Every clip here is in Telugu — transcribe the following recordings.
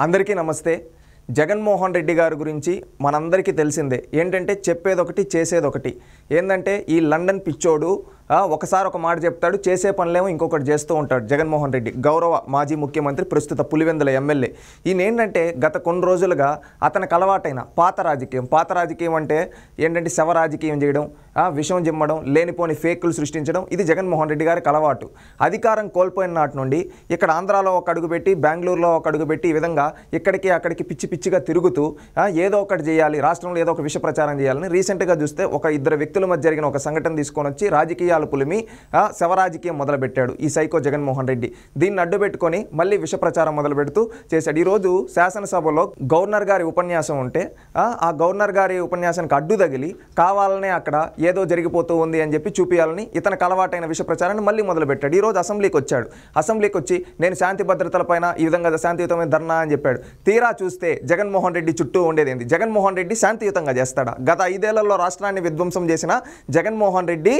అందరికీ నమస్తే. జగన్మోహన్ రెడ్డి గారి గురించి మనందరికీ తెలిసిందే. ఏంటంటే చెప్పేదొకటి చేసేదొకటి. ఏంటంటే ఈ లండన్ పిచ్చోడు ఒకసారి ఒక మాట చెప్తాడు, చేసే పనులేమో ఇంకొకటి చేస్తూ ఉంటాడు. జగన్మోహన్ రెడ్డి గౌరవ మాజీ ముఖ్యమంత్రి, ప్రస్తుత పులివెందుల ఎమ్మెల్యే. ఈయన ఏంటంటే గత కొన్ని రోజులుగా అతనికి అలవాటైన పాత రాజకీయం అంటే ఏంటంటే శవ రాజకీయం చేయడం, విషం జిమ్మడం, లేనిపోని ఫేకులు సృష్టించడం, ఇది జగన్మోహన్ రెడ్డి గారికి అలవాటు. అధికారం కోల్పోయిన నాటి నుండి ఇక్కడ ఆంధ్రాలో ఒక అడుగు పెట్టి, బెంగళూరులో ఒక అడుగు పెట్టి, ఈ విధంగా ఇక్కడికి అక్కడికి పిచ్చిగా తిరుగుతూ ఏదో ఒకటి చేయాలి, రాష్ట్రంలో ఏదో ఒక విష ప్రచారం చేయాలని రీసెంట్గా చూస్తే ఒక ఇద్దరు వ్యక్తుల మధ్య జరిగిన ఒక సంఘటన తీసుకొని వచ్చి రాజకీయాలు పులిమి శవ రాజకీయం మొదలుపెట్టాడు ఈ సైకో జగన్మోహన్ రెడ్డి. దీన్ని అడ్డుపెట్టుకొని మళ్ళీ విష ప్రచారం మొదలు పెడుతూ చేశాడు. ఈరోజు శాసనసభలో గవర్నర్ గారి ఉపన్యాసం ఉంటే ఆ గవర్నర్ గారి ఉపన్యాసానికి అడ్డు తగిలి కావాలనే అక్కడ ఏదో జరిగిపోతూ ఉంది అని చెప్పి చూపించాలని ఇతనికి అలవాటైన విష ప్రచారాన్ని మళ్ళీ మొదలుపెట్టాడు. ఈరోజు అసెంబ్లీకి వచ్చాడు. అసెంబ్లీకి వచ్చి నేను శాంతి భద్రతలపైన ఈ విధంగా శాంతియుతమైన ధర్నా అని చెప్పాడు. తీరా చూస్తే జగన్మోహన్ రెడ్డి చుట్టూ ఉండేది ఏంది? జగన్మోహన్ రెడ్డి శాంతియుతంగా చేస్తాడా? గత 5 ఏళ్లలో రాష్ట్రాన్ని విధ్వంసం చేసిన జగన్మోహన్ రెడ్డి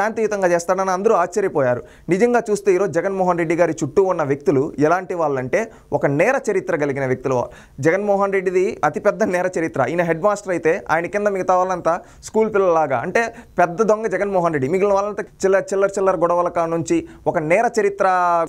శాంతియుతంగా చేస్తాడని అందరూ ఆశ్చర్యపోయారు. నిజంగా చూస్తే ఈరోజు జగన్మోహన్ రెడ్డి గారి చుట్టూ ఉన్న వ్యక్తులు ఎలాంటి వాళ్ళంటే ఒక నేర చరిత్ర కలిగిన వ్యక్తులు. జగన్మోహన్ రెడ్డిది అతిపెద్ద నేర చరిత్ర. ఈయన హెడ్ మాస్టర్ అయితే ఆయన కింద మిగతా వాళ్ళంతా స్కూల్ పిల్లలాగా, అంటే పెద్ద దొంగ జగన్మోహన్ రెడ్డి. మిగిలిన వాళ్ళంతా చిల్లర గొడవల కా నుంచి ఒక నేర చరిత్ర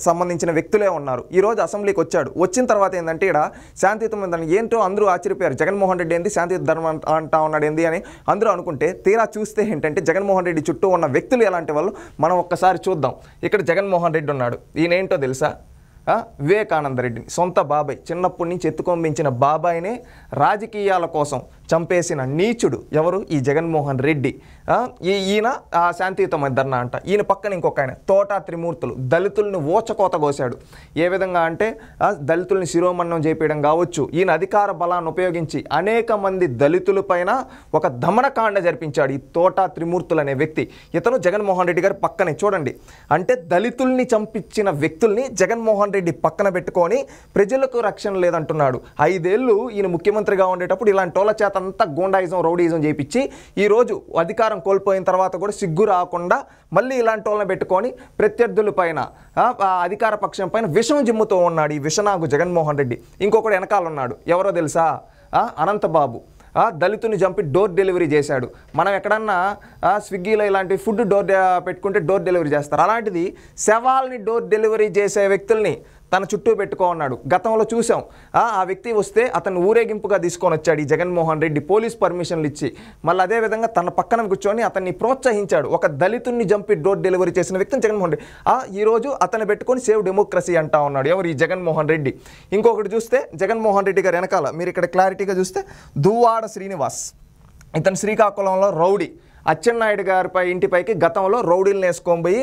సంబంధించిన వ్యక్తులే ఉన్నారు. ఈరోజు అసెంబ్లీకి వచ్చాడు. వచ్చిన తర్వాత ఏంటంటే ఇక్కడ శాంతియుతమైన ఏంటో అందరూ ఆశ్చర్యపోయారు. జగన్మోహన్ రెడ్డి ఏంది శాంతియుత ధర్మం అంటా ఉన్నాడు ఏంది అని అందరూ అనుకుంటే తీరా చూస్తే ఏంటంటే జగన్మోహన్ రెడ్డి చుట్టూ ఉన్న వ్యక్తులు ఎలాంటి వాళ్ళు మనం ఒక్కసారి చూద్దాం. ఇక్కడ జగన్మోహన్ రెడ్డి ఉన్నాడు. ఈయన ఏంటో తెలుసా? వివేకానంద రెడ్డిని సొంత బాబాయ్, చిన్నప్పటి నుంచి ఎత్తుకొంపించిన బాబాయినే రాజకీయాల కోసం చంపేసిన నీచుడు ఎవరు? ఈ జగన్మోహన్ రెడ్డి. ఈయన శాంతియుతమైన ధర్నా అంట. ఈయన పక్కన ఇంకొక ఆయన తోటా త్రిమూర్తులు దళితుల్ని ఓచకోత కోశాడు. ఏ విధంగా అంటే దళితుల్ని శిరోమన్నం చేపేయడం కావచ్చు. ఈయన అధికార బలాన్ని ఉపయోగించి అనేక మంది దళితుల పైన ఒక దమనకాండ జరిపించాడు ఈ తోటా త్రిమూర్తులు అనే వ్యక్తి. ఇతను జగన్మోహన్ రెడ్డి గారి పక్కనే చూడండి. అంటే దళితుల్ని చంపించిన వ్యక్తుల్ని జగన్మోహన్ రెడ్డి పక్కన పెట్టుకొని ప్రజలకు రక్షణ లేదంటున్నాడు. 5 ఏళ్ళు ఈయన ముఖ్యమంత్రిగా ఉండేటప్పుడు ఇలాంటి వాళ్ళ చేత అంతా గూండాయిజం, రౌడీయిజం చేయించి ఈరోజు అధికారం కోల్పోయిన తర్వాత కూడా సిగ్గు రాకుండా మళ్ళీ ఇలాంటి వాళ్ళని పెట్టుకొని ప్రత్యర్థుల పైన అధికార పక్షం పైన విషం జిమ్ముతూ ఉన్నాడు ఈ విషనాగు జగన్మోహన్ రెడ్డి. ఇంకొకడు వెనకాల ఉన్నాడు. ఎవరో తెలుసా? అనంతబాబు. దళితుని చంపి డోర్ డెలివరీ చేశాడు. మనం ఎక్కడన్నా స్విగ్గీలో ఇలాంటి ఫుడ్ పెట్టుకుంటే డోర్ డెలివరీ చేస్తారు. అలాంటిది శవాల్ని డోర్ డెలివరీ చేసే వ్యక్తుల్ని తన చుట్టూ పెట్టుకున్నాడు. గతంలో చూసాం. ఆ వ్యక్తి వస్తే అతను ఊరేగింపుగా తీసుకొని వచ్చాడు ఈ జగన్మోహన్ రెడ్డి, పోలీస్ పర్మిషన్లు ఇచ్చి. మళ్ళీ అదేవిధంగా తన పక్కన కూర్చొని అతన్ని ప్రోత్సహించాడు. ఒక దళితుని చంపి డోర్ డెలివరీ చేసిన వ్యక్తిని జగన్మోహన్ రెడ్డి. ఈరోజు అతను పెట్టుకొని సేవ్ డెమోక్రసీ అంటా ఉన్నాడు. ఎవరు? ఈ జగన్మోహన్ రెడ్డి. ఇంకొకటి చూస్తే జగన్మోహన్ రెడ్డి గారు వెనకాల మీరు ఇక్కడ క్లారిటీగా చూస్తే దువ్వాడ శ్రీనివాస్. ఇతను శ్రీకాకుళంలో రౌడీ. అచ్చెన్నాయుడు గారిపై ఇంటిపైకి గతంలో రౌడీలను వేసుకొని పోయి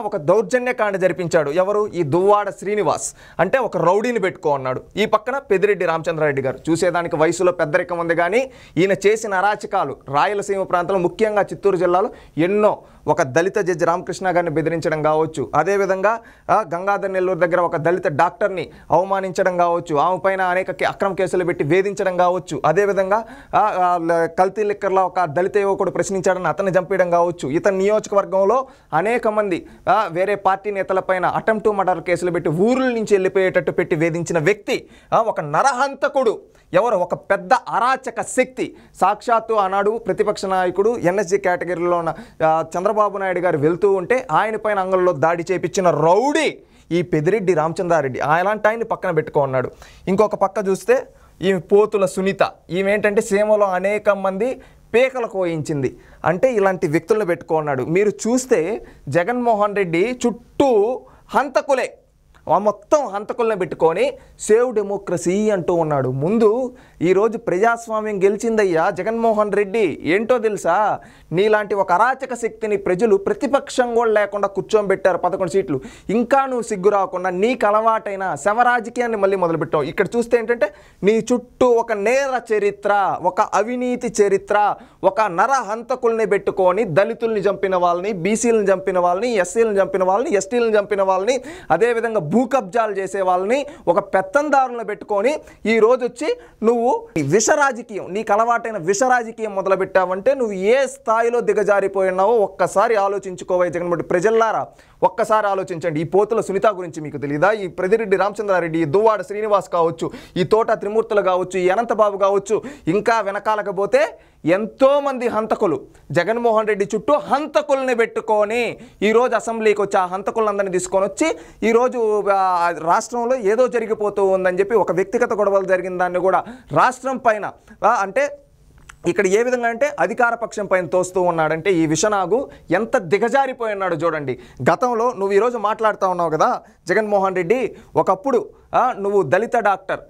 ఒక దౌర్జన్యకాండ జరిపించాడు. ఎవరు? ఈ దువ్వాడ శ్రీనివాస్. అంటే ఒక రౌడీని పెట్టుకున్నాడు. ఈ పక్కన పెద్దిరెడ్డి రామచంద్రారెడ్డి గారు. చూసేదానికి వయసులో పెద్దరికం ఉంది, కానీ ఈయన చేసిన అరాచకాలు రాయలసీమ ప్రాంతంలో ముఖ్యంగా చిత్తూరు జిల్లాలో ఎన్నో. ఒక దళిత జడ్జి రామకృష్ణ గారిని బెదిరించడం కావచ్చు, అదేవిధంగా గంగాధర్ నెల్లూరు దగ్గర ఒక దళిత డాక్టర్ని అవమానించడం కావచ్చు, ఆమె పైన అనేక అక్రమ కేసులు పెట్టి వేధించడం కావచ్చు, అదేవిధంగా కల్తీ లిక్కర్లో ఒక దళిత యువకుడు ప్రశ్నించాడని అతన్ని చంపేయడం కావచ్చు. ఇతని నియోజకవర్గంలో అనేక మంది వేరే పార్టీ నేతలపైన అటెంప్ట్ టు మర్డర్ కేసులు పెట్టి ఊర్ల నుంచి వెళ్ళిపోయేటట్టు పెట్టి వేధించిన వ్యక్తి, ఒక నరహంతకుడు. ఎవరు? ఒక పెద్ద అరాచక శక్తి. సాక్షాత్తు ఆనాడు ప్రతిపక్ష నాయకుడు ఎన్ఎస్జీ కేటగిరీలో ఉన్న చంద్రబాబు నాయుడు గారు వెళ్తూ ఉంటే ఆయన పైన అంగంలో దాడి చేయించిన రౌడీ ఈ పెద్దిరెడ్డి రామచంద్రారెడ్డి. అలాంటి ఆయన్ని పక్కన పెట్టుకున్నాడు. ఇంకొక పక్క చూస్తే ఈమె పోతుల సునీత. ఈమె ఏంటంటే సీమలో అనేక మంది పేకలు కోయించింది. అంటే ఇలాంటి వ్యక్తులను పెట్టుకున్నాడు. మీరు చూస్తే జగన్మోహన్ రెడ్డి చుట్టూ హంతకులే, మొత్తం హంతకుల్ని పెట్టుకొని సేవ్ డెమోక్రసీ అంటూ ఉన్నాడు. ముందు ఈరోజు ప్రజాస్వామ్యం గెలిచిందయ్యా జగన్మోహన్ రెడ్డి. ఏంటో తెలుసా? నీలాంటి ఒక అరాచక శక్తిని ప్రజలు ప్రతిపక్షం కూడా లేకుండా కూర్చోబెట్టారు 11 సీట్లు. ఇంకా నువ్వు సిగ్గు రాకుండా నీకు అలవాటైన శవ రాజకీయాన్ని మళ్ళీ మొదలుపెట్టావు. ఇక్కడ చూస్తే ఏంటంటే నీ చుట్టూ ఒక నేర చరిత్ర, ఒక అవినీతి చరిత్ర, ఒక నరహంతకుల్ని పెట్టుకొని దళితుల్ని చంపిన వాళ్ళని, బీసీలను చంపిన వాళ్ళని, ఎస్సీలను చంపిన వాళ్ళని, ఎస్టీలను చంపిన వాళ్ళని, అదేవిధంగా భూ కబ్జాలు చేసే వాళ్ళని ఒక పెత్తందారులను పెట్టుకొని ఈ రోజు వచ్చి నువ్వు విష రాజకీయం, నీకు అలవాటైన విష రాజకీయం మొదలుపెట్టావంటే నువ్వు ఏ స్థాయిలో దిగజారిపోయినావో ఒక్కసారి ఆలోచించుకోవే జగన్మోహన్ రెడ్డి. ప్రజల్లారా ఒక్కసారి ఆలోచించండి. ఈ పోతుల సునీత గురించి మీకు తెలియదా? ఈ పెద్దిరెడ్డి రామచంద్రారెడ్డి, ఈ దువ్వాడ శ్రీనివాస్ కావచ్చు, ఈ తోట త్రిమూర్తులు కావచ్చు, ఈ అనంతబాబు కావచ్చు, ఇంకా వెనకాలకపోతే ఎంతోమంది హంతకులు జగన్మోహన్ రెడ్డి చుట్టూ హంతకుల్ని పెట్టుకొని ఈరోజు అసెంబ్లీకి వచ్చి ఆ హంతకులందరినీ తీసుకొని వచ్చి ఈరోజు రాష్ట్రంలో ఏదో జరిగిపోతూ ఉందని చెప్పి ఒక వ్యక్తిగత గొడవలు జరిగిన దాన్ని కూడా రాష్ట్రం పైన అంటే ఇక్కడ ఏ విధంగా అంటే అధికార పక్షం పైన తోస్తూ ఉన్నాడంటే ఈ విషనాగు ఎంత దిగజారిపోయి ఉన్నాడు చూడండి. గతంలో నువ్వు ఈరోజు మాట్లాడుతూ ఉన్నావు కదా జగన్మోహన్ రెడ్డి, ఒకప్పుడు నువ్వు దళిత డాక్టర్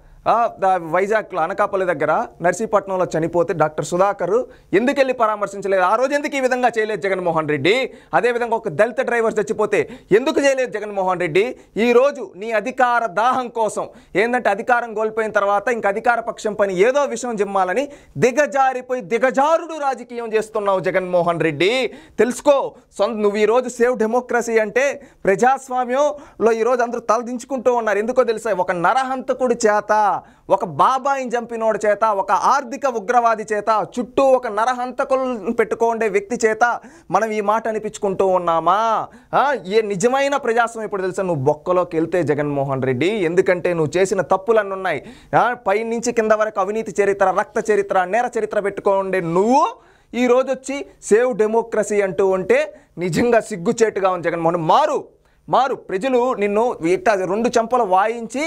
వైజాగ్లో అనకాపల్లి దగ్గర నర్సీపట్నంలో చనిపోతే డాక్టర్ సుధాకర్ ఎందుకు వెళ్ళి పరామర్శించలేదు? ఆ రోజు ఎందుకు ఈ విధంగా చేయలేదు జగన్మోహన్ రెడ్డి? అదేవిధంగా ఒక దళిత డ్రైవర్ చచ్చిపోతే ఎందుకు చేయలేదు జగన్మోహన్ రెడ్డి? ఈరోజు నీ అధికార దాహం కోసం ఏంటంటే అధికారం కోల్పోయిన తర్వాత ఇంక అధికార పక్షం పని ఏదో విషయం జిమ్మాలని దిగజారిపోయి దిగజారుడు రాజకీయం చేస్తున్నావు జగన్మోహన్ రెడ్డి. తెలుసుకో, నువ్వు ఈరోజు సేవ్ డెమోక్రసీ అంటే ప్రజాస్వామ్యంలో ఈరోజు అందరూ తలదించుకుంటూ ఉన్నారు. ఎందుకో తెలుసా? ఒక నరహంతకుడి చేత, ఒక బాబాయిని చంపినోడి చేత, ఒక ఆర్థిక ఉగ్రవాది చేత, చుట్టూ ఒక నరహంతకులను పెట్టుకోండే వ్యక్తి చేత మనం ఈ మాట అనిపించుకుంటూ ఉన్నామా? ఏ నిజమైన ప్రజాస్వామ్యం ఇప్పుడు తెలుసా? నువ్వు బొక్కలోకి వెళ్తే జగన్మోహన్ రెడ్డి, ఎందుకంటే నువ్వు చేసిన తప్పులన్నీ ఉన్నాయి. పై నుంచి కింద వరకు అవినీతి చరిత్ర, రక్త చరిత్ర, నేర చరిత్ర పెట్టుకోండే నువ్వు ఈరోజు వచ్చి సేవ్ డెమోక్రసీ అంటూ ఉంటే నిజంగా సిగ్గుచేటుగా ఉంది జగన్మోహన్. మారు ప్రజలు నిన్ను ఇట్లా 2 చెంపలు వాయించి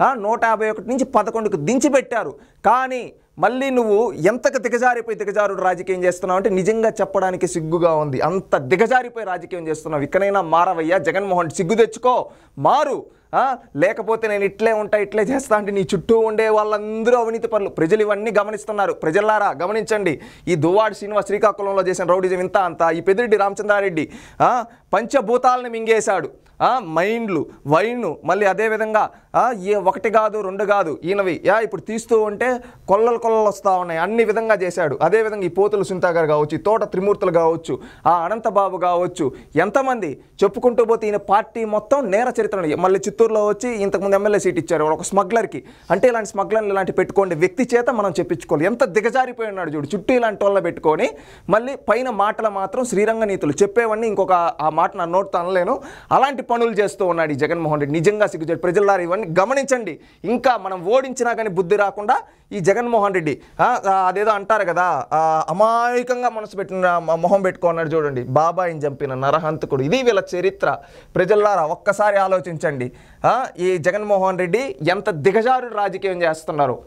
151 నుంచి 11కు దించిపెట్టారు. కానీ మళ్ళీ నువ్వు ఎంతకు దిగజారుడు రాజకీయం చేస్తున్నావు అంటే నిజంగా చెప్పడానికి సిగ్గుగా ఉంది. అంత దిగజారిపోయి రాజకీయం చేస్తున్నావు. ఇక్కడైనా మారవయ్యా జగన్మోహన్, సిగ్గు తెచ్చుకో, మారు. లేకపోతే నేను ఇట్లే ఉంటా, ఇట్లే చేస్తా అంటే నీ చుట్టూ ఉండే వాళ్ళందరూ అవినీతి పనులు. ప్రజలు ఇవన్నీ గమనిస్తున్నారు. ప్రజలారా గమనించండి. ఈ దువ్వాడ శ్రీనివాస్ శ్రీకాకుళంలో చేసిన రౌడీజం ఇంత అంతా, ఈ పెద్దిరెడ్డి రామచంద్రారెడ్డి పంచభూతాలను మింగేశాడు. మైండ్లు, వైన్, మళ్ళీ అదేవిధంగా ఏ 1 కాదు 2 కాదు ఈయనవి ఇప్పుడు తీస్తూ ఉంటే కొల్లలు వస్తూ ఉన్నాయి. అన్ని విధంగా చేశాడు. అదేవిధంగా ఈ పోతుల సునీత గారు కావచ్చు, ఈ తోట త్రిమూర్తులు కావచ్చు, అనంతబాబు కావచ్చు, ఎంతమంది చెప్పుకుంటూ పోతే ఈయన పార్టీ మొత్తం నేర చరిత్ర. మళ్ళీ చిత్తూరులో వచ్చి ఇంతకుముందు ఎమ్మెల్యే సీట్ ఇచ్చారు ఒక స్మగ్లర్కి. అంటే ఇలాంటి స్మగ్లర్లు ఇలాంటి పెట్టుకోండి వ్యక్తి చేత మనం చెప్పించుకోవాలి. ఎంత దిగజారిపోయి ఉన్నాడు చూడు. చుట్టూ ఇలాంటి వాళ్ళ పెట్టుకొని మళ్ళీ పైన మాటలు మాత్రం శ్రీరంగ నీతులు చెప్పేవన్నీ ఇంకొక ఆ మాట నా నోటితో అనలేను. అలాంటి పనులు చేస్తూ ఉన్నాడు ఈ జగన్మోహన్ రెడ్డి. నిజంగా సిగ్గుచేటు. ప్రజలారా ఇవన్నీ గమనించండి. ఇంకా మనం ఓడించినా కానీ బుద్ధి రాకుండా ఈ జగన్మోహన్ రెడ్డి అదేదో అంటారు కదా, అమాయకంగా మనసు పెట్టిన మొహం పెట్టుకున్నాడు చూడండి. బాబాయిని చంపిన నరహంతకుడు. ఇది వీళ్ళ చరిత్ర. ప్రజలారా ఒక్కసారి ఆలోచించండి. ఈ జగన్మోహన్ రెడ్డి ఎంత దిగజారుడు రాజకీయం చేస్తున్నారు.